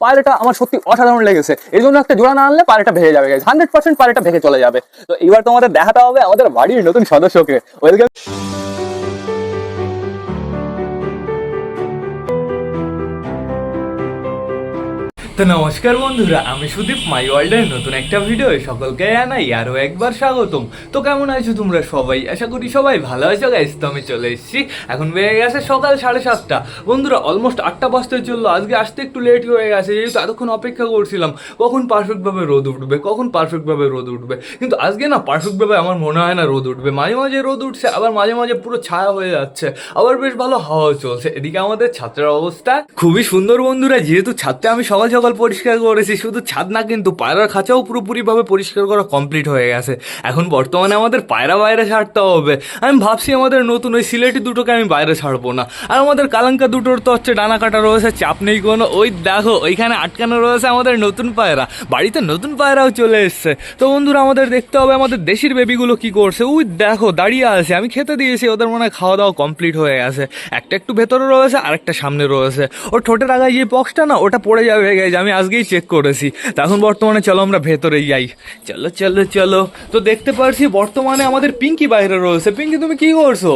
পায়রাটা আমার সত্যি অসাধারণ লেগেছে। এই জন্য একটা জোড়া না আনলে পায়রাটা ভেঙে যাবে, 100% পায়রাটা ভেঙে চলে যাবে। তো এবার তোমাদের দেখাতে হবে আমাদের বাড়ির নতুন সদস্যকে। ওয়েলকাম। তো নমস্কার বন্ধুরা, আমি সুদীপ, মাই ওয়ার্ল্ডের নতুন একটা ভিডিও সকলকে জানাই আরও একবার স্বাগতম। তো কেমন আছো তোমরা সবাই? আশা করি সবাই ভালো আছো গাইস। তো আমি চলে এসেছি, এখন বেড়ে গেছে সকাল 7:30 বন্ধুরা, অলমোস্ট 8টা বাজতে চললো। আজকে আসতে একটু লেট হয়ে গেছে, যেহেতু এতক্ষণ অপেক্ষা করছিলাম কখন পারফেক্টভাবে রোদ উঠবে, কিন্তু আজকে না পারফেক্টভাবে আমার মনে হয় না রোদ উঠবে। মাঝে মাঝে রোদ উঠছে, আবার মাঝে মাঝে পুরো ছায়া হয়ে যাচ্ছে, আবার বেশ ভালো হাওয়া চলছে। এদিকে আমাদের ছাত্রের অবস্থা খুবই সুন্দর বন্ধুরা, যেহেতু ছাদটা আমি সকাল সকাল পরিষ্কার করেছি। শুধু ছাদ না, কিন্তু পায়রার খাঁচাও পুরোপুরিভাবে পরিষ্কার করা কমপ্লিট হয়ে গেছে। এখন বর্তমানে আমাদের পায়রা বাইরে ছাড়তে হবে। আমি ভাবছি আমাদের নতুন ওই সিলেটি দুটোকে আমি বাইরে ছাড়বো না। আর আমাদের কালাঙ্কা দুটোর তো হচ্ছে ডানা কাটা রয়েছে, চাপ নেই কোনো। ওই দেখো ওইখানে আটকানো রয়েছে আমাদের নতুন পায়রা, বাড়িতে নতুন পায়রাও চলে এসছে। তো বন্ধুরা আমাদের দেখতে হবে আমাদের দেশির বেবিগুলো কি করছে। ওই দেখো দাঁড়িয়ে আছে, আমি খেতে দিয়েছি, ওদের মনে হয় খাওয়া দাওয়া কমপ্লিট হয়ে গেছে। একটা একটু ভেতরে রয়েছে, আরেকটা সামনে রয়েছে। ওর ঠোঁটের আগায় যে পক্সটা না, ওটা পড়ে যাবে গেছে, আমি আজকেই চেক করেছি। তো এখন বর্তমানে চলো আমরা ভেতরে যাই। চলো চলো চলো। তো দেখতে পারছি বর্তমানে আমাদের পিঙ্কি বাইরে রয়েছে। পিঙ্কি তুমি কি করছো?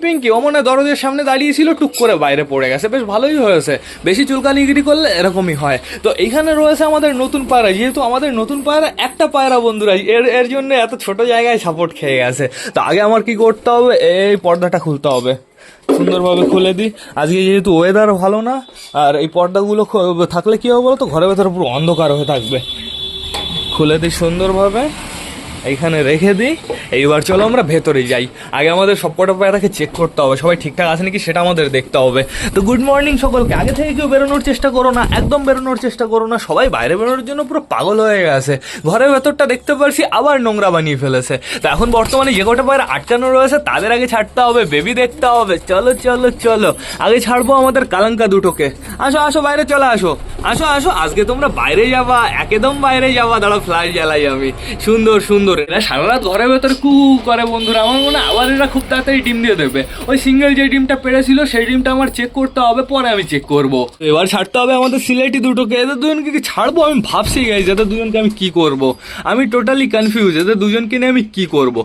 পিঙ্কি ও মনে দরজার সামনে দাঁড়িয়েছিল, টুক করে বাইরে পড়ে গেছে। বেশ ভালোই হয়েছে, বেশি চুলকানিগিরি করলে এরকমই হয়। তো এইখানে রয়েছে আমাদের নতুন পায়রা, যেহেতু আমাদের নতুন পায়রা একটা পায়রা বন্ধুরা, এর জন্য এত ছোট জায়গায় সাপোর্ট খেয়ে গেছে। তো আগে আমার কি করতে হবে, এই পর্দাটা খুলতে হবে, সুন্দরভাবে খুলে দিই। আজকে যেহেতু ওয়েদার ভালো না, আর এই পর্দাগুলো থাকলে কী হবে বলো তো, ঘরের ভেতরে পুরো অন্ধকার হয়ে থাকবে। খুলে দিই সুন্দরভাবে, এইখানে রেখে দিই। এইবার চলো আমরা ভেতরে যাই। আগে আমাদের সব কটা পায়রাকে চেক করতে হবে, সবাই ঠিকঠাক আছে নাকি সেটা আমাদের দেখতে হবে। তো গুড মর্নিং সকলকে। আগে থেকে কেউ বেরোনোর চেষ্টা করো না, একদম বেরোনোর চেষ্টা করো না। সবাই বাইরে বেরোনোর জন্য পুরো পাগল হয়ে গেছে। ঘরের ভেতরটা দেখতে পারছি আবার নোংরা বানিয়ে ফেলেছে। তো এখন বর্তমানে যে কটা পায়রা আটকানো রয়েছে তাদের আগে ছাড়তে হবে, বেবি দেখতে হবে। চলো চলো চলো, আগে ছাড়বো আমাদের কালাঙ্কা দুটোকে। আসো আসো বাইরে চলে আসো, আসো আসো। আজকে তোমরা বাইরে যাবা, একদম বাইরে যাবা। দাঁড়াও ফ্লাশ জ্বালাই আমি। সুন্দর সুন্দর, এরা সারা রাত ঘরের ভেতরে কু করে বন্ধুরা। আমার মনে হয় আবার এরা খুব তাড়াতাড়ি ডিম দিয়ে দেবে। ওই সিঙ্গেল যে ডিমটা পেড়েছিল সেই ডিমটা আমার চেক করতে হবে, পরে আমি চেক করবো। এবার ছাড়তে হবে আমাদের সিলেটি দুটোকে। এদের দুজনকে কি ছাড়বো আমি ভাবছি গাইজ, এদের দুজনকে আমি কি করব। আমি টোটালি কনফিউজ, এদের দুজনকে নিয়ে আমি কি করব।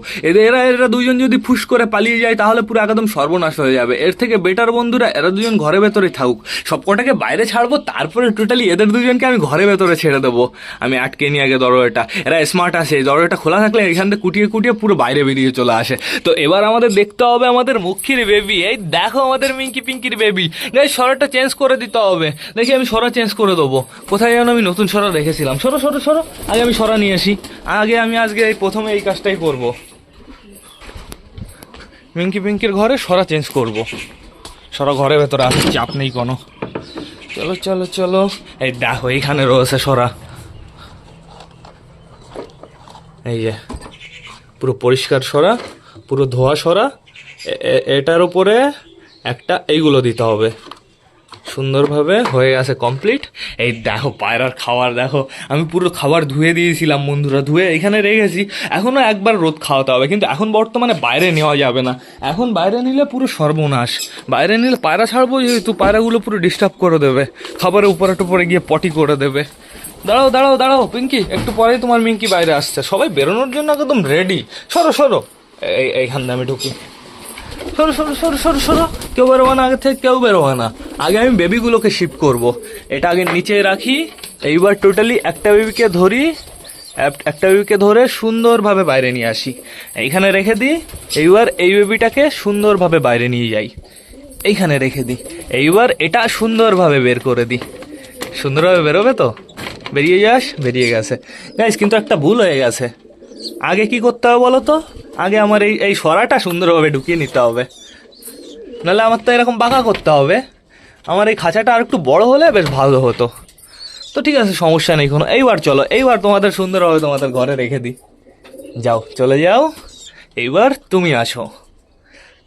এরা দুজন যদি ফুস করে পালিয়ে যায় তাহলে পুরো একদম সর্বনাশ হয়ে যাবে। এর থেকে বেটার বন্ধুরা এরা দুজন ঘরে ভেতরে থাকুক, সব কটাকে বাইরে ছাড়বো, তারপরে টোটালি এদের দুজনকে আমি ঘরে ভেতরে ছেড়ে দেবো। আমি আটকে নিয়ে আগে দরজাটা, এরা স্মার্ট আছে, দরজাটা খোলা থাকলে এখান থেকে কুটিয়ে কুটিয়ে পুরো বাইরে বেরিয়ে চলে আসে। তো এবার আমাদের দেখতে হবে আমাদের মুখির বেবি। এই দেখো আমাদের পিঙ্কির বেবি। গাইস সরাটা চেঞ্জ করে দিতে হবে। দেখি আমি সরা চেঞ্জ করে দেবো। কোথায় যেন আমি নতুন সরা রেখেছিলাম। সরো সরো সরো, আগে আমি সরা নিয়ে আসি। আমি আজকে প্রথমে এই কাজটাই করব। পিঙ্কির ঘরে সরা চেঞ্জ করব। সরা ঘরের ভেতরে আসে, চাপ নেই কোনো। চলো চলো চলো, এই দেখো এইখানে রয়েছে সরা। এই যে পুরো পরিষ্কার সরা, পুরো ধোয়া সরা। এটার উপরে একটা এইগুলো দিতে হবে, সুন্দরভাবে হয়ে গেছে কমপ্লিট। এই দেখো পায়রার খাবার দেখো, আমি পুরো খাবার ধুয়ে দিয়েছিলাম বন্ধুরা, ধুয়ে এখানে রেখেছি। এখনও একবার রোদ খাওয়াতে হবে, কিন্তু এখন বর্তমানে বাইরে নেওয়া যাবে না। এখন বাইরে নিলে পুরো সর্বনাশ। বাইরে নিলে পায়রা ছাড়বো যেহেতু, পায়রাগুলো পুরো ডিস্টার্ব করে দেবে, খাবারের উপরে টুপরে গিয়ে পটি করে দেবে। দাঁড়াও দাঁড়াও দাঁড়াও পিঙ্কি, একটু পরেই তোমার মিঙ্কি বাইরে আসছে। সবাই বেরোনোর জন্য একদম রেডি। সরো সরো, এইখান দিয়ে আমি ঢুকি। সরো সরো সরো সরো সরো, কেউ বেরোবে না, আগে থেকে কেউ বেরোবে না। আগে আমি বেবিগুলোকে শিফট করব। এটা আগে নিচে রাখি। এইবার টোটালি একটা বেবিকে ধরে সুন্দরভাবে বাইরে নিয়ে আসি, এইখানে রেখে দিই। এইবার এই বেবিটাকে সুন্দরভাবে বাইরে নিয়ে যাই, এইখানে রেখে দিই। এইবার এটা সুন্দরভাবে বের করে দিই। সুন্দরভাবে বেরোবে তো? বেরিয়ে বেরিয়ে গেছে গাইস। কিন্তু একটা ভুল হয়ে গেছে। আগে কি করতে হবে বলো তো, আগে আমার এই সরাটা সুন্দরভাবে ঢুকিয়ে নিতে হবে, নাহলে আমার তো এরকম বাঁকা করতে হবে। আমার এই খাঁচাটা আর একটু বড় হলে বেশ ভালো হতো। তো ঠিক আছে, সমস্যা নেই কোনো। এইবার চলো, এইবার তোমাদের সুন্দরভাবে তোমাদের ঘরে রেখে দিই। যাও, চলে যাও। এইবার তুমি আসো,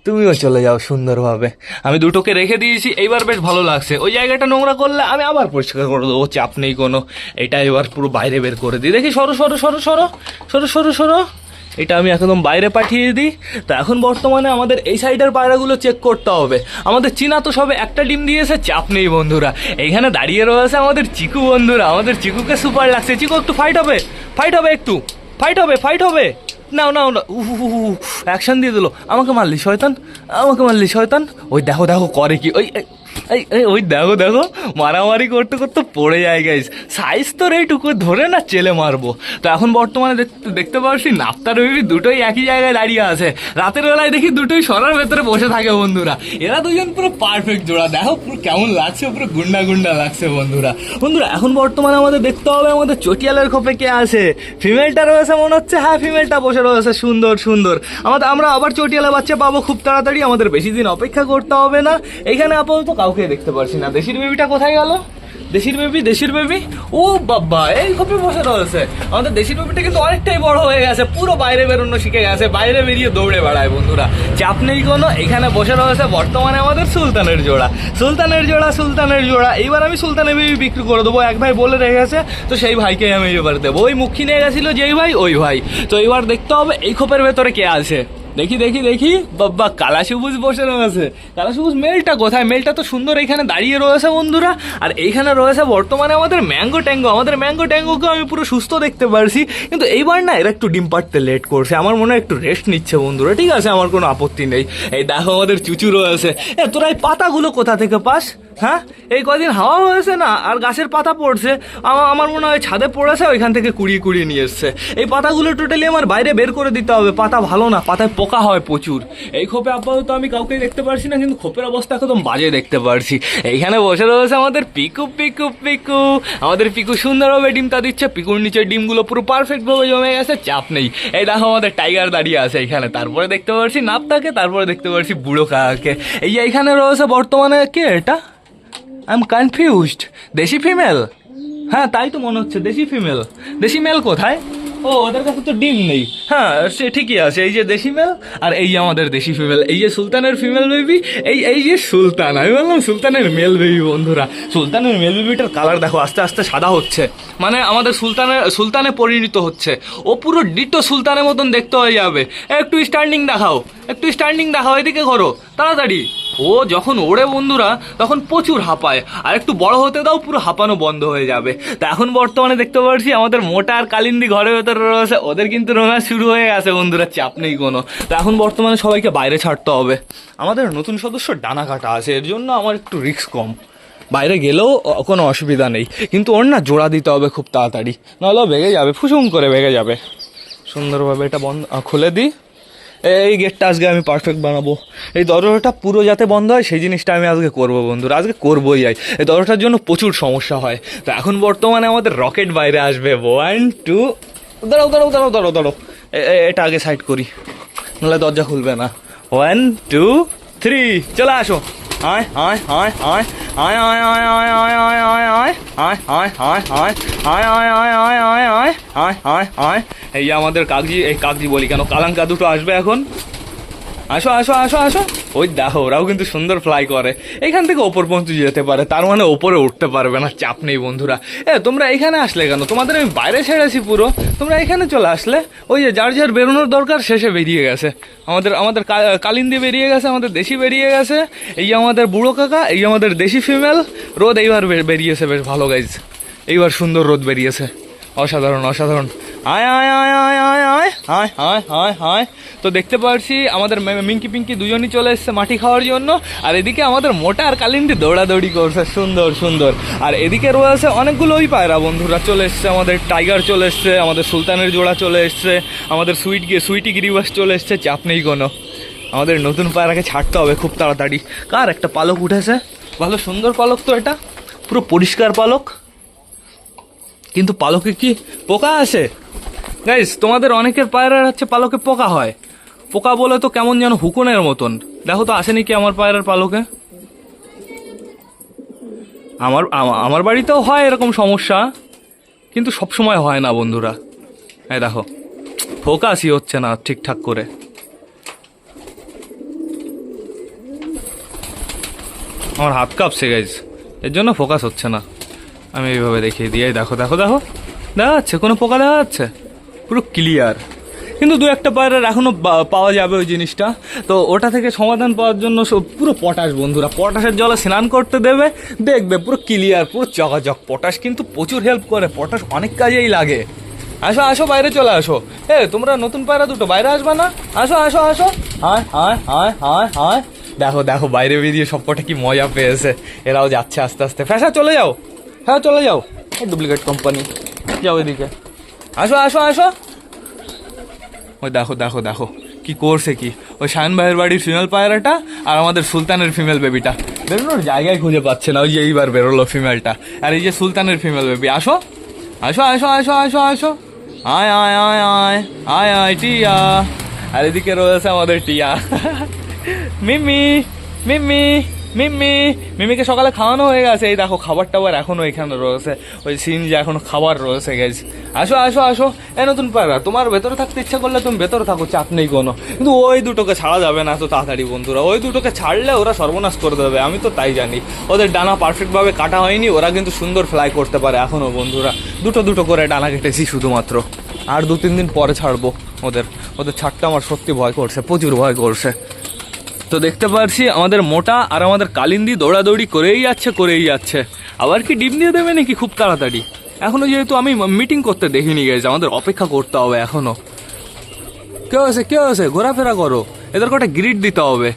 তুমিও চলে যাও সুন্দরভাবে। আমি দুটোকে রেখে দিয়েছি, এইবার বেশ ভালো লাগছে। ওই জায়গাটা নোংরা করলে আমি আবার পরিষ্কার করে দেবো, চাপ নেই কোনো। এটা এবার পুরো বাইরে বের করে দিই। দেখি সরো সরো সরো সরো সরো সরো সরো, এটা আমি একদম বাইরে পাঠিয়ে দিই। তো এখন বর্তমানে আমাদের এই সাইডের পায়রাগুলো চেক করতে হবে। আমাদের চীনা তো সবে একটা ডিম দিয়েছে, চাপ নেই বন্ধুরা। এইখানে দাঁড়িয়ে রয়েছে আমাদের চিকু বন্ধুরা, আমাদের চিকুকে সুপার লাগছে। চিকু একটু ফাইট হবে, একটু ফাইট হবে। নাও অ্যাকশন দিয়ে দিল। আমাকে মারলি শয়তান। ওই দেখো করে কি, ওই দেখো মারামারি করতে করতে পড়ে যায় গাইস। সাইজ তো এইটুকু ধরে না চেলে মারবো। তো এখন বর্তমানে দেখতে পাচ্ছি নাপ্তার বেবি দুটোই একই জায়গায় দাঁড়িয়ে আছে। রাতের বেলায় দেখি দুটোই সরার ভেতরে বসে থাকে বন্ধুরা। এরা দুজন পুরো পারফেক্ট জোড়া, দেখো পুরো কেমন লাগছে, পুরো গুন্ডা লাগছে বন্ধুরা। এখন বর্তমানে আমাদের দেখতে হবে আমাদের চটিয়ালের খোপে কে আছে। ফিমেলটা রয়েছে মনে হচ্ছে, হ্যাঁ ফিমেলটা বসে রয়েছে, সুন্দর। আমরা আবার চটিয়ালের বাচ্চা পাবো খুব তাড়াতাড়ি, আমাদের বেশি দিন অপেক্ষা করতে হবে না। এখানে আপাতত কাউকে দেখতে পারছি না। দেশির বেবিটা কোথায় গেল? দেশির বেবি ও বাবা, এই খোপে বসে রয়েছে। আমাদের দেশির বেবিটা কিন্তু অনেকটাই বড় হয়ে গেছে, পুরো বাইরে বেরোনো শিখে গেছে, বাইরে বেরিয়ে দৌড়ে বেড়ায় বন্ধুরা, চাপ নেই কোনো। এখানে বসে রয়েছে বর্তমানে আমাদের সুলতানের জোড়া। এইবার আমি সুলতানের বেবি বিক্রি করে দেবো। এক ভাই বলে রেখেছে, তো সেই ভাইকে আমি এবার দেবো। ওই মুখী নিয়ে গেছিল যেই ভাই, ওই ভাই। তো এবার দেখতে হবে এই খোপের ভেতরে কে আছে। দেখি বাবা, কালা সবুজ বসে রয়েছে। কালা সবুজ মেলটা কোথায়? মেলটা তো সুন্দর এখানে দাঁড়িয়ে রয়েছে বন্ধুরা। আর এইখানে রয়েছে বর্তমানে আমাদের ম্যাঙ্গো ট্যাঙ্গোকে আমি পুরো সুস্থ দেখতে পারছি, কিন্তু এইবার না এরা একটু ডিম পাড়তে লেট করছে। আমার মনে হয় একটু রেস্ট নিচ্ছে বন্ধুরা। ঠিক আছে, আমার কোনো আপত্তি নেই। এই দেখো আমাদের চুচু রয়েছে। তোরা এই পাতাগুলো কোথা থেকে পাস? হ্যাঁ, এই কদিন হাওয়া হয়েছে না, আর গাছের পাতা পড়ছে। আমার মনে হয় ছাদে পড়েছে, ওইখান থেকে কুড়িয়ে নিয়ে এসছে। এই পাতাগুলো টোটালি আমার বাইরে বের করে দিতে হবে। পাতা ভালো না, পাতায় পোকা হয় প্রচুর। এই খোপে আপাতত আমি কাউকে দেখতে পারছি না, কিন্তু খোপের অবস্থা একদম বাজে দেখতে পারছি। এইখানে বসে রয়েছে আমাদের পিকু। আমাদের পিকু সুন্দরভাবে ডিমটা দিচ্ছে। পিকুর নিচের ডিমগুলো পুরো পারফেক্ট ভাবে জমে গেছে, চাপ নেই। এই দেখো আমাদের টাইগার দাঁড়িয়ে আছে এখানে। তারপরে দেখতে পাচ্ছি নাপটাকে, তারপরে দেখতে পাচ্ছি বুড়ো কাকাকে। এইখানে রয়েছে বর্তমানে কে এটা? I am confused. দেশি ফিমেল? হ্যাঁ, তাই তো মনে হচ্ছে দেশি ফিমেল। দেশি মেল কোথায়? ও, ওদের কাছে তো ডিম নেই। হ্যাঁ, সে ঠিকই আছে। এই যে দেশি মেল, আর এই যে আমাদের দেশি ফিমেল। এই যে সুলতানের ফিমেল বেবি, এই যে সুলতান। আমি বললাম সুলতানের মেল বেবি বন্ধুরা। সুলতানের মেল বেবিটার কালার দেখো, আস্তে আস্তে সাদা হচ্ছে, মানে আমাদের সুলতানে পরিণত হচ্ছে। ও পুরো ডিটো সুলতানের মতন দেখতে হয়ে যাবে। একটু স্ট্যান্ডিং দেখাও, এদিকে করো তাড়াতাড়ি। ও যখন ওড়ে বন্ধুরা, তখন প্রচুর হাঁপায়। আর একটু বড় হতে দাও, পুরো হাঁপানো বন্ধ হয়ে যাবে। তো এখন বর্তমানে দেখতে পাচ্ছি আমাদের মোটা আর কালিন্দি ঘরের ভেতরে রয়েছে। ওদের কিন্তু রোনা শুরু হয়ে গেছে বন্ধুরা, চাপ নেই কোনো। তো এখন বর্তমানে সবাইকে বাইরে ছাড়তে হবে। আমাদের নতুন সদস্য ডানা কাটা আছে, এর জন্য আমার একটু রিস্ক কম। বাইরে গেলেও কোনো অসুবিধা নেই, কিন্তু ওর না জোড়া দিতে হবে খুব তাড়াতাড়ি, নাহলে ভেঙে যাবে, ফুসুম করে ভেঙে যাবে। সুন্দরভাবে এটা খুলে দিই। এই গেটটা আজকে আমি পারফেক্ট বানাবো। এই দরজাটা পুরো যাতে বন্ধ হয় সেই জিনিসটা আমি আজকে করবো বন্ধুরা, আজকে করবোই। এই দরজাটার জন্য প্রচুর সমস্যা হয়। তো এখন বর্তমানে আমাদের রকেট বাইরে আসবে। 1 2 দাঁড়াও, এটা আগে সাইড করি, নাহলে দরজা খুলবে না। 1 2 3 চলে আসো। এই আমাদের কাগজি বলি কেন, কালাঙ্কা দুটো আসবে এখন। আসো। ওই দেখো, ওরাও কিন্তু সুন্দর ফ্লাই করে। এখান থেকে ওপর পর্যন্ত যেতে পারে, তার মানে ওপরে উঠতে পারবে না, চাপ নেই বন্ধুরা। তোমরা এখানে আসলে কেন? তোমাদের আমি বাইরে ছেড়েছি পুরো, তোমরা এখানে চলে আসলে। ওই যে যার বেরোনোর দরকার শেষে বেরিয়ে গেছে। আমাদের কালিন্দি বেরিয়ে গেছে, আমাদের দেশি বেরিয়ে গেছে। এই আমাদের বুড়ো কাকা, এই আমাদের দেশি ফিমেল। রোদ এইবার বেরিয়েছে বেশ ভালো গাইজ, এইবার সুন্দর রোদ বেরিয়েছে, অসাধারণ। আয়। তো দেখতে পাচ্ছি আমাদের মিঙ্কি পিঙ্কি দুজনই চলে এসছে মাটি খাওয়ার জন্য। আর এদিকে আমাদের মোটা আর কালিন্দি দৌড়াদৌড়ি করছে, সুন্দর। আর এদিকে রয়েছে অনেকগুলো ওই পায়রা বন্ধুরা চলে এসছে। আমাদের টাইগার চলে এসছে, আমাদের সুলতানের জোড়া চলে এসছে, আমাদের সুইটি গিরিবাস চলে এসছে, চাপ নেই কোনো। আমাদের নতুন পায়রাকে ছাড়তে হবে খুব তাড়াতাড়ি। কার একটা পালক উঠেছে, ভালো সুন্দর পালক তো, এটা পুরো পরিষ্কার পালক, কিন্তু পালকে কি পোকা আছে গাইস? তোমাদের অনেকের পায়রার হচ্ছে পালকে পোকা হয়। পোকা বলে তো কেমন যেন হুকুনের মতন। দেখো তো আসেনি কি আমার পায়রার পালকে? আমার বাড়িতেও হয় এরকম সমস্যা, কিন্তু সব সময় হয় না বন্ধুরা। এই দেখো, ফোকাসই হচ্ছে না ঠিকঠাক করে। আমার হাত কাঁপছে গাইস, এর জন্য ফোকাস হচ্ছে না। আমি এইভাবে দেখিয়ে দিই। দেখো দেখা যাচ্ছে, কোনো পোকা দেখা যাচ্ছে? পুরো ক্লিয়ার। কিন্তু দু একটা পায়রার এখনও পাওয়া যাবে ওই জিনিসটা। তো ওটা থেকে সমাধান পাওয়ার জন্য পুরো পটাশ বন্ধুরা, পটাশের জলে স্নান করতে দেবে, দেখবে পুরো ক্লিয়ার, পুরো চকাচক। পটাশ কিন্তু প্রচুর হেল্প করে, পটাশ অনেক কাজেই লাগে। আসো আসো, বাইরে চলে আসো। তোমরা নতুন পায়রা দুটো, বাইরে আসবা না? আসো আসো আসো। হায় হায় হায় হায় হায়, দেখো দেখো বাইরে বেরিয়ে সবকটা কি মজা পেয়েছে। এরাও যাচ্ছে আস্তে আস্তে। ফ্যাশা চলে যাও, হ্যাঁ চলে যাও, ডুপ্লিকেট কোম্পানি, যাও এদিকে। আসো আসো আসো। ওই দেখো দেখো দেখো কি করছে কি, ওই শায়ন ভাইয়ের বাড়ির ফিমেল পায়রাটা আর আমাদের সুলতানের ফিমেল বেবিটা বেরোনোর জায়গায় খুঁজে পাচ্ছে না। ওই যে এইবার বেরোলো ফিমেলটা, আর এই যে সুলতানের ফিমেল বেবি। আসো আসো আসো আসো আসো আসো, আয় আয় আয় আয় আয় আয় টিয়া। আর এদিকে রয়েছে আমাদের টিয়া। মিমি মিমি মিমি, মিমিকে সকালে খাওয়ানো হয়ে গেছে। এই দেখো খাবার টাবার এখনো এখানে রয়েছে, ওই সিন যে এখনো খাবার রয়েছে গেছে। আসো আসো আসো। নতুন পায়রা, তোমার ভেতরে থাকতে ইচ্ছা করলে তুমি ভেতরে থাকো, চাপ নেই কোনো। কিন্তু ওই দুটোকে ছাড়া যাবে না এত তাড়াতাড়ি বন্ধুরা, ওই দুটোকে ছাড়লে ওরা সর্বনাশ করে দেবে, আমি তো তাই জানি। ওদের ডানা পারফেক্টভাবে কাটা হয়নি, ওরা কিন্তু সুন্দর ফ্লাই করতে পারে এখনো বন্ধুরা। দুটো দুটো করে ডানা কেটেছি শুধুমাত্র, আর 2-3 দিন পরে ছাড়বো ওদের। ওদের ছাড়তে আমার সত্যি ভয় করছে, প্রচুর ভয় করছে। তো দেখতে পাচ্ছি আমাদের মোটা আর আমাদের কালিন্দি দৌড়াদৌড়ি করেই যাচ্ছে। আবার কি ডিম দিয়ে দেবে নাকি খুব তাড়াতাড়ি? এখনো যেহেতু আমি মিটিং করতে দেখিনি গেছে, আমাদের অপেক্ষা করতে হবে এখনো। কেউ আছে ঘোরাফেরা করো, এদের কটা গ্রিড দিতে হবে।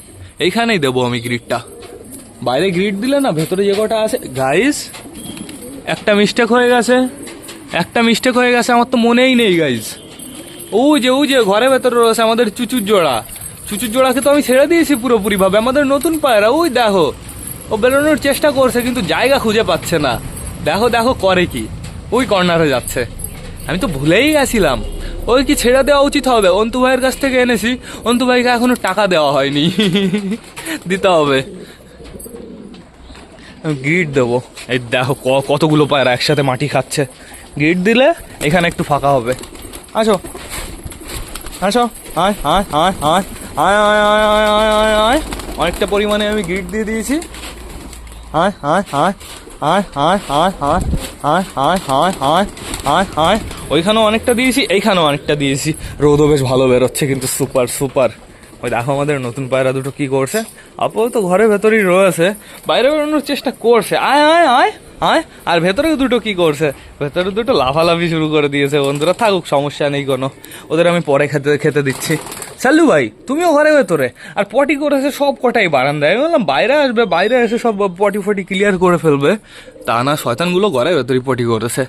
এইখানেই দেবো আমি গ্রিডটা, বাইরে গ্রিড দিলে না ভেতরে যে কটা আছে। গাইস একটা মিস্টেক হয়ে গেছে, আমার তো মনেই নেই গাইস। ওই যে ঘরের ভেতরে রয়েছে আমাদের চুচুর জোড়াকে তো আমি ছেড়ে দিয়েছি পুরোপুরিভাবে। আমাদের নতুন পায়রা ওই দেখো, ও বেরোনোর চেষ্টা করছে কিন্তু জায়গা খুঁজে পাচ্ছে না। দেখো দেখো করে কি, ওই কর্নারে যাচ্ছে। আমি তো ভুলেই গেছিলাম, ওই কি ছেড়ে দেওয়া উচিত হবে। অন্তু ভাইয়ের কাছ থেকে এনেছি, অন্তু ভাইকে এখনো টাকা দেওয়া হয়নি, দিতে হবে। আমি গ্রিড দেবো। এই দেখো কতগুলো পায়রা একসাথে মাটি খাচ্ছে। গ্রিড দিলে এখানে একটু ফাঁকা হবে। আসো আসো, আয় আয় আয় আয় আয় আয় আয় আয় আয় আয় আয়। অনেকটা পরিমাণে আমি গ্রিড দিয়ে দিয়েছি। আয় আয় আয় আয় আয় আয় আয় আয় আয় আয় আয় আয় আয়। ওইখানেও অনেকটা দিয়েছি, এইখানেও অনেকটা দিয়েছি। রোদও বেশ ভালো বেরোচ্ছে কিন্তু, সুপার সুপার। ওই দেখো আমাদের নতুন পায়রা দুটো কি করছে, আপাতত ঘরের ভেতরেই রয়েছে, বাইরে বেরোনোর চেষ্টা করছে। আয় আয় আয় আয়। আর ভেতরেও দুটো কি করছে, ভেতরে দুটো লাফালাফি শুরু করে দিয়েছে বন্ধুরা। থাকুক, সমস্যা নেই কোনো, ওদের আমি পরে খেতে দিচ্ছি। সাল্লু ভাই তুমিও ঘরে ভেতরে, আর পটি করেছে সব কটাই বারান্দায়। আমি বললাম বাইরে আসবে, বাইরে এসে সব পটি ফটি ক্লিয়ার করে ফেলবে, তা না শয়তানগুলো ঘরের ভেতরেই পটি করেছে।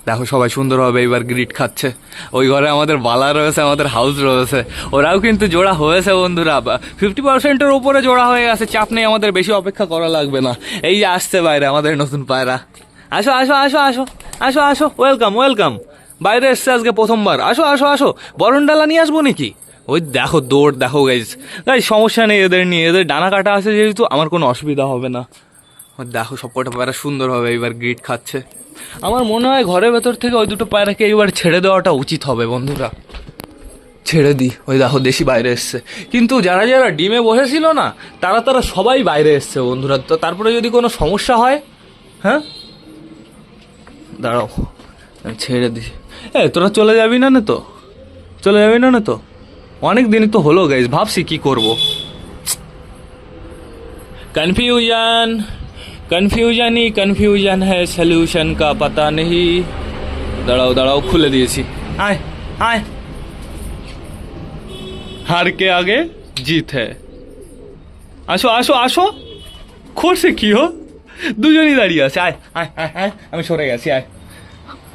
দেখো সবাই সুন্দরভাবে এবার গ্রিট খাচ্ছে। ওই ঘরে আমাদের বালা রয়েছে, আমাদের হাউস রয়েছে, ওরাও কিন্তু জোড়া হয়েছে বন্ধুরা। 50%-এর উপরে জোড়া হয়ে গেছে, চাপ নেই, আমাদের বেশি অপেক্ষা করা লাগবে না। এই যে আসছে বাইরে আমাদের নতুন পায়রা। আসো আসো আসো আসো আসো আসো, ওয়েলকাম ওয়েলকাম। বাইরে এসছে আজকে প্রথমবার। আসো আসো আসো, বরণ ডালা নিয়ে আসবো নাকি? ওই দেখো দৌড়, দেখো গাইজ সমস্যা নেই এদের নিয়ে, এদের ডানা কাটা আছে যেহেতু আমার কোনো অসুবিধা হবে না। দেখো সব কটা পায়রা সুন্দরভাবে এবার গ্রিট খাচ্ছে। আমার মনে হয় ঘরের ভেতর থেকে ওই দুটো পায়রাকে এবার ছেড়ে দেওয়াটা উচিত হবে বন্ধুরা। ছেড়ে দিই। ওই দেখো দেশি বাইরে এসছে, কিন্তু যারা যারা ডিমে বসেছিল না তারা সবাই বাইরে এসছে বন্ধুরা। তো তারপরে যদি কোনো সমস্যা হয়, হ্যাঁ দাঁড়াও আমি ছেড়ে দিই। তোরা চলে যাবি না তো, চলে যাবি না তো? অনেক দিনই তো হলো গাইজ, ভাবছি কি করব। कन्फ्यूजन ही कन्फ्यूजन है, सॉल्यूशन का पता नहीं। दाड़ाओ खुले दिएছি। आए आए, हार के आगे जीत है। আসো আসো আসো, করছে কি হো, দুজনই দাঁড়িয়ে আছে। আয় আয় আয় আয়, আমি সরে গেছি। আয়,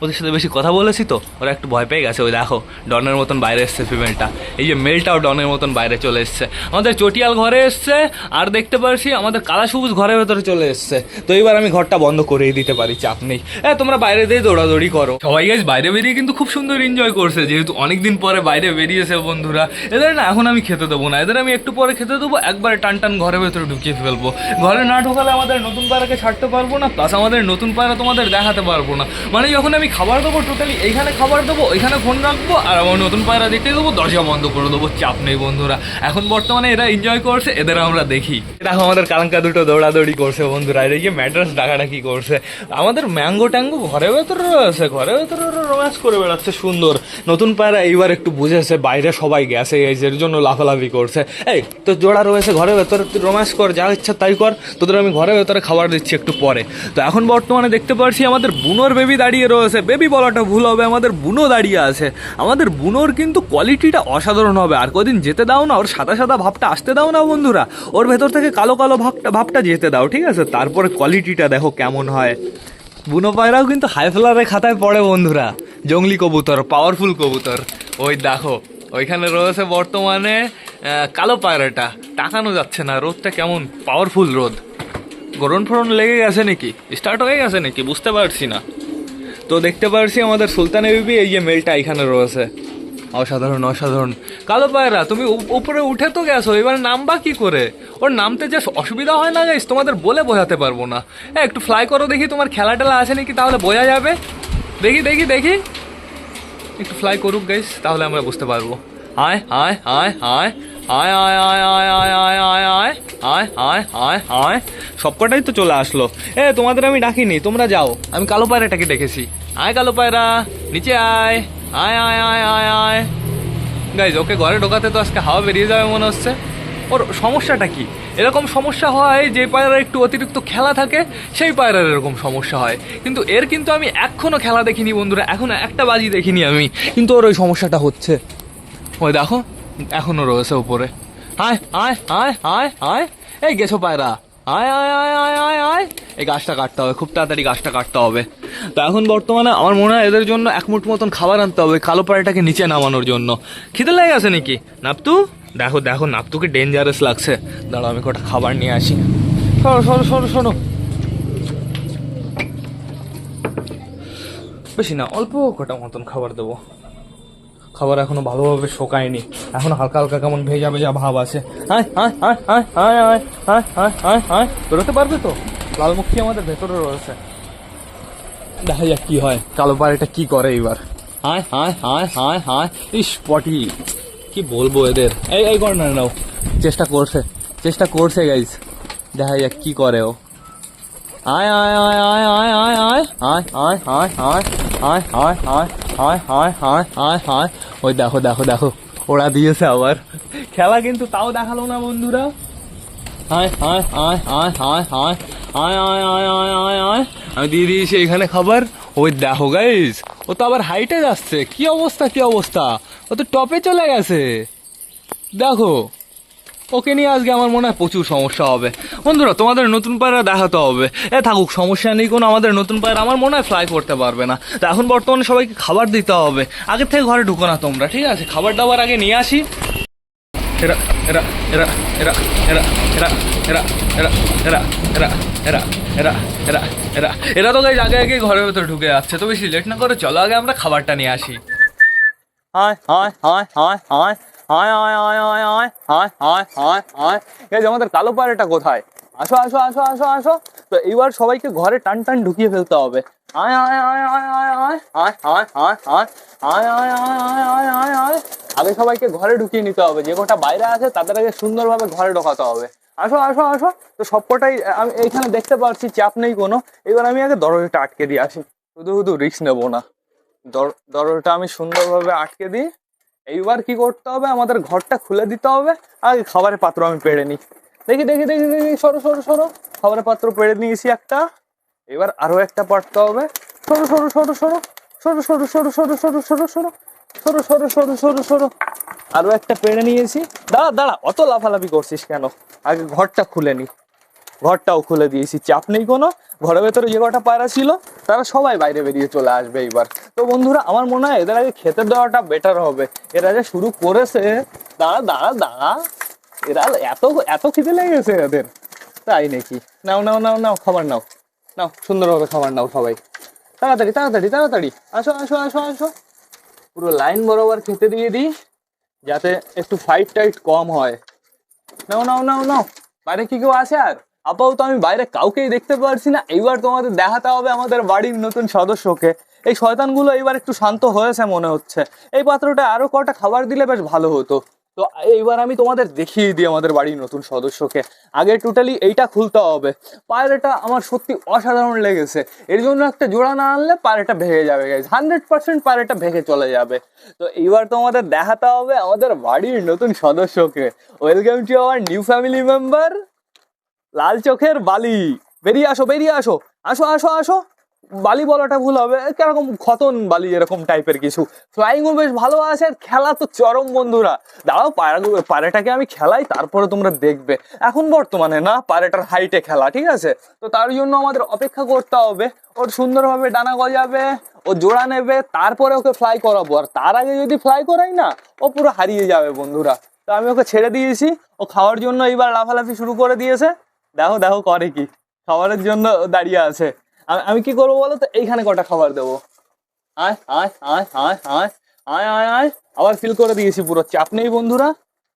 ওদের সাথে বেশি কথা বলেছি তো ওরা একটু ভয় পেয়ে গেছে। ওই দেখো ডনের মতন বাইরে এসছে ফিমেলটা, এই যে মেলটাও ডনের মতন বাইরে চলে এসছে। আমাদের চটিয়াল ঘরে এসছে, আর দেখতে পাচ্ছি আমাদের কালা সবুজ ঘরের ভেতরে চলে এসছে। তো এবার আমি ঘরটা বন্ধ করেই দিতে পারি, চাপ নেই। তোমরা বাইরে দিয়ে দৌড়াদৌড়ি করো। সবাই গাইজ বাইরে বেরিয়ে কিন্তু খুব সুন্দর এনজয় করছে, যেহেতু অনেকদিন পরে বাইরে বেরিয়েছে বন্ধুরা। এদের না এখন আমি খেতে দেবো না, এদের আমি একটু পরে খেতে দেবো, একবারে টান টান ঘরের ভেতরে ঢুকিয়ে ফেলবো। ঘরে না ঢোকালে আমাদের নতুন পায়রাকে ছাড়তে পারবো না, প্লাস আমাদের নতুন পায়রা তোমাদের দেখাতে পারবো না। মানে যখন আমি খাবার দেবো, টোটালি এইখানে খাবার দেবো, ওইখানে ফোন রাখবো, আর আমার নতুন পায়রা দেখতে দেবো, দরজা বন্ধ করে দেবো, চাপ নেই বন্ধুরা। এখন বর্তমানে এরা এনজয় করছে, এদের আমরা দেখি। দেখো আমাদের কালাঙ্কা দুটো দৌড়াদৌড়ি করছে বন্ধুরা, আর এই যে ম্যাড্রাস ডাকাডাকি করছে। আমাদের ম্যাঙ্গো ট্যাঙ্গো ঘরে ভেতরে রয়েছে, ঘরে ভেতরে রোম্যান্স করে বেড়াচ্ছে সুন্দর। নতুন পায়রা এইবার একটু বুঝেছে বাইরে সবাই গেছে, এই এর জন্য লাফালাফি করছে। এই তো জোড়া রয়েছে ঘরে ভেতরে, তুই রোম্যান্স কর, যা ইচ্ছা তাই কর, তোদের আমি ঘরে ভেতরে খাবার দিচ্ছি একটু পরে। তো এখন বর্তমানে দেখতে পাচ্ছি আমাদের বুনোর বেবি দাঁড়িয়ে রয়েছে। বেবি বলাটা ভুল হবে, আমাদের বুনো দাঁড়িয়ে আছে। আমাদের বুনোর কিন্তু কোয়ালিটিটা অসাধারণ হবে। আর কদিন যেতে দাও না, ওর সাদা সাদা ভাবটা আসতে দাও না বন্ধুরা, ওর ভেতর থেকে কালো কালো ভাবটা যেতে দাও, ঠিক আছে? তারপরে কোয়ালিটিটা দেখো কেমন হয়। বুনো পায়রাও কিন্তু হাই ফ্লারের খাতায় পড়ে বন্ধুরা, জংলি কবুতর, পাওয়ারফুল কবুতর। ওই দেখো ওইখানে রয়েছে বর্তমানে কালো পায়রাটা, তাকানো যাচ্ছে না, রোদটা কেমন পাওয়ারফুল রোদ। গরম ফরন লেগে গেছে নাকি, স্টার্ট হয়ে গেছে নাকি বুঝতে পারছি না। তো দেখতে পারছি আমাদের সুলতানের বেবি, এই যে মেলটা এখানে রয়েছে। অসাধারণ অসাধারণ। কালো পায়রা তুমি উপরে উঠে তো গেছো, এবার নামবা কি করে? ওর নামতে যে অসুবিধা হয় না গাইস, তোমাদের বলে বোঝাতে পারবো না। একটু ফ্লাই করো দেখি, তোমার খেলা টেলা আছে নাকি, তাহলে বোঝা যাবে। দেখি দেখি দেখি, একটু ফ্লাই করুক গাইস, তাহলে আমরা বুঝতে পারবো। আয় আয় আয় আয় আয় আয় আয় আয় আয় আয় আয় আয় আয় আয় আয় আয়, সবকটাই তো চলে আসলো। তোমাদের আমি ডাকিনি, তোমরা যাও, আমি কালো পায়রাটাকে ডেকেছি। আয় কালো পায়রা, নিচে আয় আয় আয় আয় আয় আয়। গাইজ ওকে ঘরে ঢোকাতে তো আজকে হাওয়া বেরিয়ে যাবে মনে হচ্ছে। ওর সমস্যাটা কি? এরকম সমস্যা হয় যে পায়রার একটু অতিরিক্ত খেলা থাকে, সেই পায়রার এরকম সমস্যা হয়। কিন্তু এর কিন্তু আমি এখনও খেলা দেখিনি বন্ধুরা, এখনও একটা বাজি দেখিনি আমি, কিন্তু ওর ওই সমস্যাটা হচ্ছে। ওই দেখো এখনও রয়েছে উপরে। আয় আয় আয় আয় আয়, এই গেছো পায়রা, আয় আয় আয় আয় আয় আয়। এই গাছটা কাটতে হবে, খুব তাড়াতাড়ি গাছটা কাটতে হবে। তো এখন বর্তমানে আমার মনে হয় এদের জন্য এক মুঠ মতন খাবার আনতে হবে, কালো পায়রাটাকে নিচে নামানোর জন্য। খিদে লেগে গেছে নাকি নাপতু? দেখো দেখো নাপতুকে ডেঞ্জারাস লাগছে। দাঁড়াও আমি কটা খাবার নিয়ে আসি। সরো সরো সরো সরো, বেশি না, অল্প কটা মতন খাবার দেবো। খাবার এখনো ভালোভাবে শোকায়নি, এখনো হালকা হালকা কেমন ভেজা ভেজা ভাব আছে। আয় আয় আয় আয় আয় আয় আয় আয় আয় আয়, বেরোতে পারবে তো? লালমুখী আমাদের ভেতরে রয়েছে, দেখা যাক কি হয়, কালো পায়রাটা কি করে এইবার। আয় আয় আয় আয় আয়, ইস পটি, কি বলবো এদের। এই এই কর্নার নাও, চেষ্টা করছে গাইস, দেখা যাক কি করে ও। আয় আয় আয় আয় আয় আয় আয় আয় আয় আয় আয় আয় আয় আয় আয় আয় আয় আয় আয়। ওই দেখো দেখো দেখো, ওরা দিয়েছে আবার খেলা, কিন্তু তাও দেখালো না বন্ধুরা। আয় আয় আয় আয় আয় আয় আয় আয় আয় আয় আয় আয়, আমি দিয়ে দিয়েছি এখানে খাবার। ওই দেখো গাইস, ও তো আবার হাইটে যাচ্ছে, কি অবস্থা কি অবস্থা, ও তো টপে চলে গেছে। দেখো ওকে নিয়ে আজকে আমার মনে হয় প্রচুর সমস্যা হবে বন্ধুরা। তোমাদের নতুন পায়রা দেখাতে হবে, থাকুক সমস্যা নেই কোনো, আমাদের নতুন পায়রা আমার মনে হয় ফ্লাই করতে পারবে না। তো এখন বর্তমানে সবাইকে খাবার দিতে হবে, আগের থেকে ঘরে ঢুকো না তোমরা, ঠিক আছে? খাবার দাবার আগে নিয়ে আসি। এরা এরা এরা এরা এরা এরা এরা এরা এরা এরা এরা এরা এরা এরা এরা তো গাইজ আগে আগে ঘরের ভেতরে ঢুকে যাচ্ছে। তো বেশি লেট না করে চলো আগে আমরা খাবারটা নিয়ে আসি। আয় আয় আয় আয় আয় আয় আয় আয় আয় আয় আয় আয় আয় আয়, এই যে আমাদের কালো পায়রাটা কোথায়? আসো আসো আসো আসো আসো। তো এইবার সবাইকে ঘরে টান টান ঢুকিয়ে ফেলতে হবে। আয় আয় আয় আয় আয় আয় আয় আয় আয় আয় আয় আয় আয় আয় আয় আয়, আগে সবাইকে ঘরে ঢুকিয়ে নিতে হবে, যে কটা বাইরে আছে তাদের আগে সুন্দরভাবে ঘরে ঢোকাতে হবে। আসো আসো আসো। তো সবকটাই আমি এইখানে দেখতে পাচ্ছি, চাপ নেই কোনো। এবার আমি আগে দরজাটা আটকে দিয়ে আসি, শুধু শুধু রিস্ক নেবো না। দরজাটা আমি সুন্দরভাবে আটকে দিই। এইবার কি করতে হবে, আমাদের ঘরটা খুলে দিতে হবে। আগে খাবারের পাত্র আমি পেড়ে নিই, দেখি দেখি দেখি দেখি, সরো সরো সরো। খাবারের পাত্র পেড়ে নিয়েছি একটা, এবার আরো একটা পাড়তে হবে। সরো সরো সরো সরো সরো সরো সরো সরো সরো সরো সরো সরো সরো সরো সরো সরো, আরো একটা পেড়ে নিয়েছি। দাঁড়া দাঁড়া, অত লাফালাফি করছিস কেন? আগে ঘরটা খুলে নি। ঘরটাও খুলে দিয়েছি, চাপ নেই কোনো। ঘরের ভেতরে যে কটা পায়রা ছিল তারা সবাই বাইরে বেরিয়ে চলে আসবে এইবার। তো বন্ধুরা আমার মনে হয় এদের আগে খেতে দেওয়াটা বেটার হবে। এরা যে শুরু করেছে, দাঁড়া দাঁড়া দাঁড়া, এরা এত এত খিদে লেগেছে এদের, তাই নাকি? নাও নাও নাও নাও, খাবার নাও, নাও সুন্দরভাবে খাবার নাও সবাই, তাড়াতাড়ি তাড়াতাড়ি তাড়াতাড়ি, আসো আসো আসো আসো। পুরো লাইন বরাবর খেতে দিয়ে দিই, যাতে একটু ফাইট টাইট কম হয়। নাও নাও নাও নাও। বাইরে কি কেউ আছে? আর আপাতত আমি বাইরে কাউকেই দেখতে পারছি না। এইবার তোমাদের দেখাতে হবে আমাদের বাড়ির নতুন সদস্যকে। এই শয়তানগুলো এইবার একটু শান্ত হয়েছে মনে হচ্ছে। এই পাত্রটা আরো কটা খাবার দিলে বেশ ভালো হতো। তো এইবার আমি তোমাদের দেখিয়ে দিই আমাদের বাড়ির নতুন সদস্যকে। আগে টোটালি এইটা খুলতে হবে। পায়রাটা আমার সত্যি অসাধারণ লেগেছে। এর জন্য একটা জোড়া না আনলে পায়রাটা ভেঙে যাবে গাইস, 100% পায়রাটা ভেঙে চলে যাবে। তো এইবার তোমাদের দেখাতে হবে আমাদের বাড়ির নতুন সদস্যকে। Welcome to our new family member লাল চোখের বালি। বেরিয়ে আসো, বেরিয়ে আসো, আসো আসো আসো। বালি বলাটা ভুল হবে, কিরকম খতন বালি এরকম টাইপের কিছু। ফ্লাইংও বেশ ভালো আছে, আর খেলা তো চরম বন্ধুরা। দাঁড়াও পায়রাটাকে আমি খেলাই, তারপরে তোমরা দেখবে। এখন বর্তমানে না, পায়রাটার হাইটে খেলা, ঠিক আছে? তো তার জন্য আমাদের অপেক্ষা করতে হবে। ওর সুন্দরভাবে ডানা গজাবে, ও জোড়া নেবে, তারপরে ওকে ফ্লাই করাবো। আর তার আগে যদি ফ্লাই করাই না, ও পুরো হারিয়ে যাবে বন্ধুরা। তো আমি ওকে ছেড়ে দিয়েছি, ও খাওয়ার জন্য এইবার লাফালাফি শুরু করে দিয়েছে। দেখো দেখো করে কি, খাবারের জন্য দাঁড়িয়ে আছে। আমি কি করবো বলো তো, এইখানে কটা খাবার দেবো। আয় আয় আয় আয় আয় আয় আয় আয়। আবার ফিল করে দিয়েছি, পুরো চাপ নেই বন্ধুরা।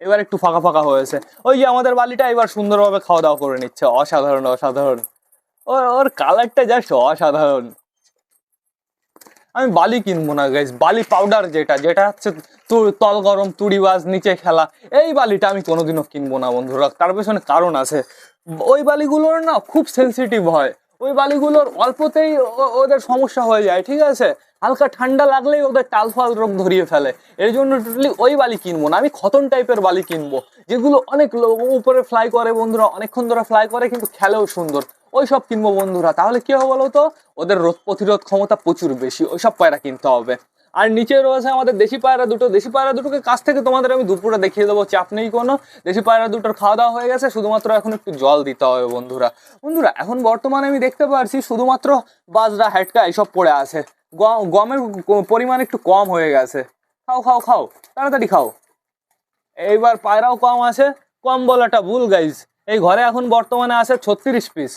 এবার একটু ফাঁকা ফাঁকা হয়েছে। ওই যে আমাদের বালিটা এবার সুন্দরভাবে খাওয়া দাওয়া করে নিচ্ছে। অসাধারণ অসাধারণ, ওর ওর কালারটা জাস্ট অসাধারণ। আমি বালি কিনবো না গাইস, বালি পাউডার যেটা যেটা হচ্ছে তল গরম তুড়িবাজ নিচে খেলা, এই বালিটা আমি কোনোদিনও কিনবো না বন্ধুরা। তার পেছনে কারণ আছে। ওই বালিগুলোর না খুব সেন্সিটিভ হয়। ওই বালিগুলোর অল্পতেই ওদের সমস্যা হয়ে যায়, ঠিক আছে? হালকা ঠান্ডা লাগলেই ওদের টালফাল রোগ ধরিয়ে ফেলে। এর জন্য টোটালি ওই বালি কিনবো না। আমি খতন টাইপের বালি কিনবো, যেগুলো অনেক উপরে ফ্লাই করে বন্ধুরা, অনেকক্ষণ ধরে ফ্লাই করে কিন্তু খেলেও সুন্দর। ওই সব কিনবো বন্ধুরা। তাহলে কি হবে বলো তো, ওদের রোগ প্রতিরোধ ক্ষমতা প্রচুর বেশি। ওইসব পায়রা কিনতে হবে। আর নিচে রয়েছে আমাদের দেশি পায়রা দুটো। দেশি পায়রা দুটোকে কাছ থেকে তোমাদের আমি দুপুরে দেখিয়ে দেবো, চাপ নেই কোনো। দেশি পায়রা দুটোর খাওয়া দাওয়া হয়ে গেছে, শুধুমাত্র এখন একটু জল দিতে হবে বন্ধুরা। বন্ধুরা এখন বর্তমানে আমি দেখতে পারছি শুধুমাত্র বাজরা হ্যাটকা এইসব পড়ে আছে। গমের পরিমাণ একটু কম হয়ে গেছে। খাও খাও খাও, তাড়াতাড়ি খাও। এইবার পায়রাও কম আছে। কম বলাটা ভুল গাইজ। এই ঘরে এখন বর্তমানে আছে 36 পিস।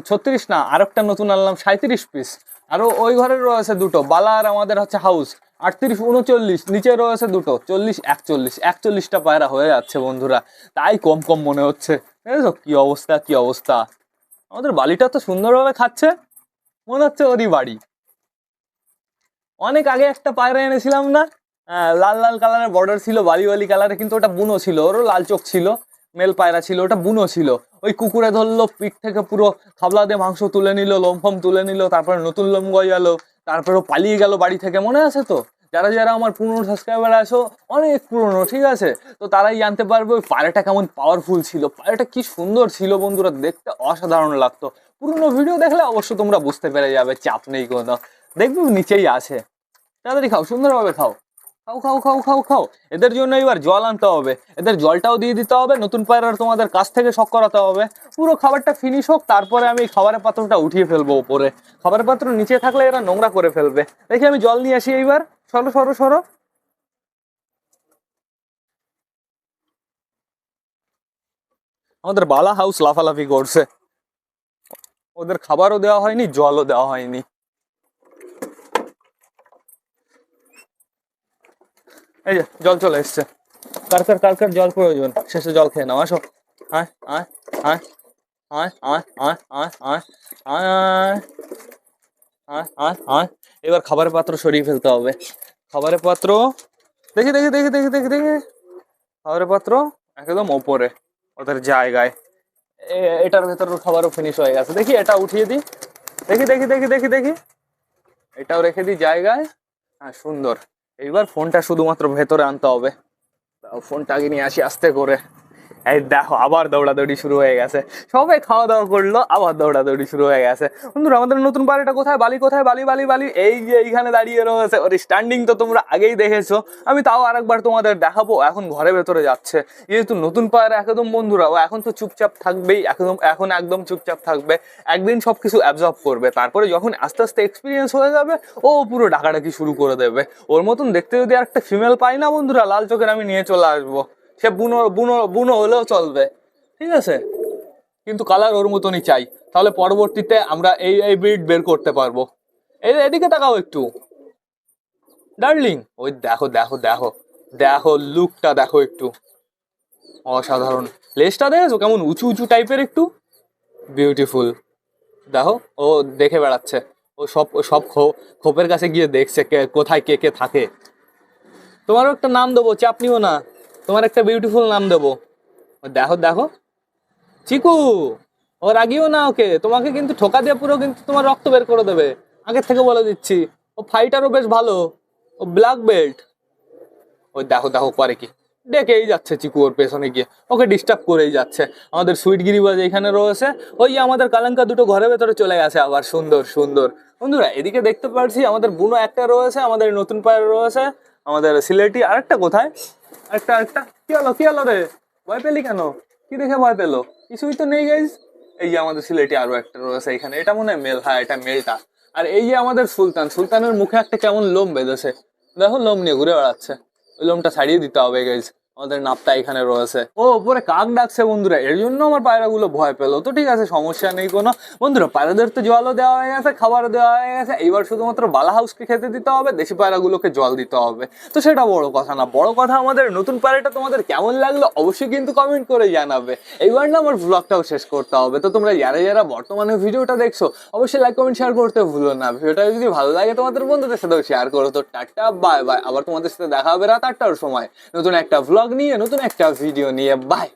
36 না, আর একটা নতুন আনলাম 37 পিস। আরো ওই ঘরে রয়েছে দুটো, বালা আর আমাদের হচ্ছে হাউস। 38, 39, নিচে রয়েছে দুটো, 40, 41, 41টা পায়রা হয়ে যাচ্ছে বন্ধুরা। তাই কম কম মনে হচ্ছে। দেখেছো কি অবস্থা, কি অবস্থা। আমাদের বালিটা তো সুন্দরভাবে খাচ্ছে, মনে হচ্ছে ওরই বাড়ি। অনেক আগে একটা পায়রা এনেছিলাম না, লাল লাল কালারের বর্ডার ছিল, বালি বালি কালারে, কিন্তু ওটা বুনো ছিল। ওরও লাল চোখ ছিল, মেল পায়রা ছিল, ওটা বুনো ছিল। ওই কুকুরে ধরলো, পিঠ থেকে পুরো খাবলা দিয়ে মাংস তুলে নিল, লোম ফোম তুলে নিল, তারপরে নতুন লোম গজালো, তারপরে ও পালিয়ে গেল বাড়ি থেকে। মনে আছে তো? যারা যারা আমার পুরনো সাবস্ক্রাইবার আছো, অনেক পুরনো, ঠিক আছে? তো তারাই জানতে পারবে ওই পায়রাটা কেমন পাওয়ারফুল ছিল। পায়রাটা কি সুন্দর ছিল বন্ধুরা, দেখতে অসাধারণ লাগতো। পুরনো ভিডিও দেখলে অবশ্য তোমরা বুঝতে পেরে যাবে, চাপ নেই কোনো। দেখবে নিচেই আছে। তাড়াতাড়ি খাও, সুন্দরভাবে খাও, খাও খাও খাও খাও খাও। এদের জন্য এবার জল আনতে হবে, এদের জলটাও দিয়ে দিতে হবে। নতুন পায়রার তোমাদের কাছ থেকে শখ করাতে হবে। পুরো খাবারটা ফিনিশ হোক, তারপরে আমি খাবারের পাত্রটা উঠিয়ে ফেলবো উপরে। খাবারের পাত্র নিচে থাকলে এরা নোংরা করে ফেলবে। দেখি আমি জল নিয়ে আসি এইবার। সরো সরো সরো। আমাদের বালা হাউস লাফালাফি করছে। ওদের খাবারও দেওয়া হয়নি, জলও দেওয়া হয়নি। এই যে জল চলে এসছে। কার কার কার কার জল প্রয়োজন, শেষে জল খেয়ে নাও। আসো, আয় আয় আয় আয় আয় আয় আয় আয় আয় আয় আয় আয়। এবার খাবারের পাত্র সরিয়ে ফেলতে হবে। খাবারের পাত্র, দেখি দেখি দেখি দেখি দেখি দেখি, খাবারের পাত্র একদম ওপরে ওদের জায়গায়। এটার ভেতর খাবারও ফিনিশ হয়ে গেছে। দেখি এটা উঠিয়ে দিই, দেখি দেখি দেখি দেখি দেখি, এটাও রেখে দিই জায়গায়। হ্যাঁ সুন্দর। এইবার ফোনটা শুধুমাত্র ভেতরে আনতে হবে। ফোনটা আগে নিয়ে আসি আস্তে করে। এই দেখো আবার দৌড়াদৌড়ি শুরু হয়ে গেছে। সবাই খাওয়া দাওয়া করলো, আবার দৌড়াদৌড়ি শুরু হয়ে গেছে। বন্ধুরা আমাদের নতুন বাড়িটা কোথায়? বালি কোথায়? বালি বালি বালি, এই যে এইখানে দাঁড়িয়ে রয়েছে। ওর স্ট্যান্ডিং তো তোমরা আগেই দেখেছো, আমি তাও আরেকবার তোমাদের দেখাবো। এখন ঘরে ভেতরে যাচ্ছে, যেহেতু নতুন পায়রা একদম বন্ধুরা, ও এখন তো চুপচাপ থাকবেই, এখন একদম চুপচাপ থাকবে। একদিন সবকিছু অ্যাবজর্ব করবে, তারপরে যখন আস্তে আস্তে এক্সপিরিয়েন্স হয়ে যাবে, ও পুরো ডাকাডাকি শুরু করে দেবে। ওর মতন দেখতে যদি আর একটা ফিমেল পাই না বন্ধুরা, লাল চোখের, আমি নিয়ে চলে আসবো। সে বুনো বুনো বুনো হলেও চলবে, ঠিক আছে? কিন্তু কালার ওর মতনই চাই, তাহলে পরবর্তীতে আমরা এই এই ব্রিড বের করতে পারবো। এই এদিকে তাকাও একটু ডার্লিং, ওই দেখো দেখো দেখো দেখো, লুকটা দেখো একটু, অসাধারণ। লেজটা দেখেছো কেমন উঁচু উঁচু টাইপের, একটু বিউটিফুল। দেখো ও দেখে বেড়াচ্ছে, ও সব সব খোপের কাছে গিয়ে দেখছে কোথায় কে কে থাকে। তোমারও একটা নাম দেবো, চাপ নিও না। তোমার একটা বিউটিফুল নাম দেবো। দেখো দেখো, চিকু, ও রাগিও না ওকে, তোমাকে কিন্তু ঠোকা দিয়ে পুরো কিন্তু তোমার রক্ত বের করে দেবে, আগের থেকে বলে দিচ্ছি। ও ফাইটারও বেশ ভালো, ও ব্ল্যাক বেল্ট। ওই দেখো দেখো করে কি, ডেকেই যাচ্ছে চিকু ওর পেছনে গিয়ে, ওকে ডিস্টার্ব করেই যাচ্ছে। আমাদের সুইট গিরিবাজ এখানে রয়েছে, ওই যে আমাদের কালাঙ্কা দুটো ঘরের ভেতরে চলে গেছে আবার, সুন্দর সুন্দর। বন্ধুরা এদিকে দেখতে পাচ্ছি আমাদের বুনো একটা রয়েছে, আমাদের নতুন পায়ের রয়েছে, আমাদের সিলেটি আরেকটা কোথায়, আরেকটা আরেকটা, কি হলো কি হলো রে, ভয় পেলি কেন, কি দেখে ভয় পেলো, কিছুই তো নেই গাইজ। এই যে আমাদের সিলেটি আরো একটা রয়েছে এখানে, এটা মনে হয় মেল, হ্যাঁ এটা মেলটা। আর এই যে আমাদের সুলতান, সুলতানের মুখে একটা কেমন লোম বেঁধেছে, দেখো লোম নিয়ে ঘুরে বেড়াচ্ছে, ওই লোমটা ছাড়িয়ে দিতে হবে গাইজ। আমাদের নাপটা এখানে রয়েছে, ও উপরে কাক ডাকছে বন্ধুরা, এর জন্য আমার পায়রাগুলো ভয় পেলো। তো ঠিক আছে, সমস্যা নেই কোনো। বন্ধুরা পায়রাদের তো জলও দেওয়া হয়ে গেছে, খাবারও দেওয়া হয়ে গেছে, এইবার শুধুমাত্র বালা হাউসকে খেতে দিতে হবে, দেশি পায়রাগুলোকে জল দিতে হবে। তো সেটা বড় কথা না, বড় কথা আমাদের নতুন পায়রাটা তোমাদের কেমন লাগলো অবশ্যই কিন্তু কমেন্ট করে জানাবে। এইবার না আমার ব্লগটাও শেষ করতে হবে, তো তোমরা যারা যারা বর্তমানে ভিডিওটা দেখছো অবশ্যই লাইক কমেন্ট শেয়ার করতে ভুলো না। ভিডিওটা যদি ভালো লাগে তোমাদের বন্ধুদের সাথেও শেয়ার করো। তো টাটা বাই বাই, আবার তোমাদের সাথে দেখা হবে রাত 8টার সময় নতুন একটা ভ্লগ নিয়ে, নতুন একটা ভিডিও নিয়ে। বাই।